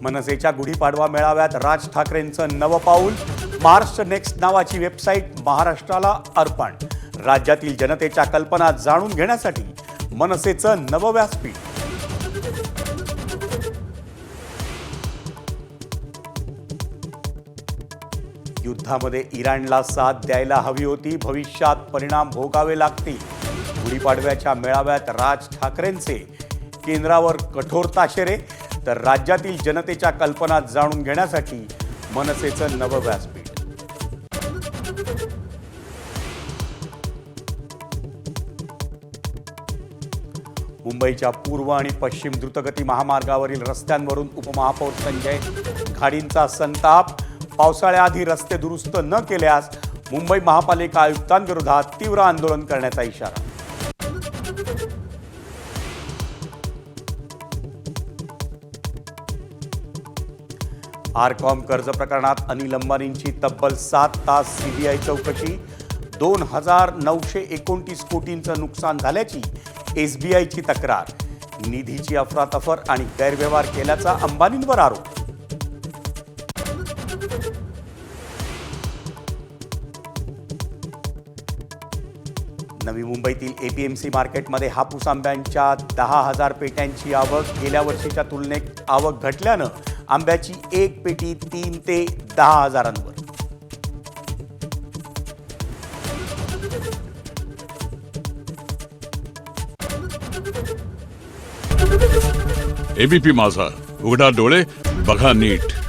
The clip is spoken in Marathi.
मनसेच्या गुढीपाडवा मेळाव्यात राज ठाकरेंचं नवं पाऊल. महाराष्ट्र नेक्स्ट नावाची वेबसाईट महाराष्ट्राला अर्पण. राज्यातील जनतेच्या कल्पना जाणून घेण्यासाठी मनसेचं नवं व्यासपीठ. युद्धामध्ये इराणला साथ द्यायला हवी होती, भविष्यात परिणाम भोगावे लागतील. गुढीपाडव्याच्या मेळाव्यात राज ठाकरेंचे केंद्रावर कठोर ताशेरे, तर राज्यातील जनतेच्या कल्पना जाणून घेण्यासाठी मनसेचं नवं व्यासपीठ. मुंबईच्या पूर्व आणि पश्चिम द्रुतगती महामार्गावरील रस्त्यांवरून उपमहापौर संजय घाडींचा संताप. पावसाळ्याआधी रस्ते दुरुस्त न केल्यास मुंबई महापालिका आयुक्तांविरोधात तीव्र आंदोलन करण्याचा इशारा. आरकॉम कर्ज प्रकरणात अनिल अंबानींची तब्बल 7 तास सीबीआय चौकशी. 2,929 कोटींचं नुकसान झाल्याची एसबीआयची तक्रार. निधीची अफरातफर आणि गैरव्यवहार केल्याचा अंबानींवर आरोप. नवी मुंबईतील एपीएमसी मार्केटमध्ये हापूस आंब्यांच्या 10,000 पेट्यांची आवक. गेल्या वर्षीच्या तुलनेत आवक घटल्यानं आंब्याची एक पेटी 3 ते 10,000वर. एबीपी माझा, उघडा डोळे बघा नीट.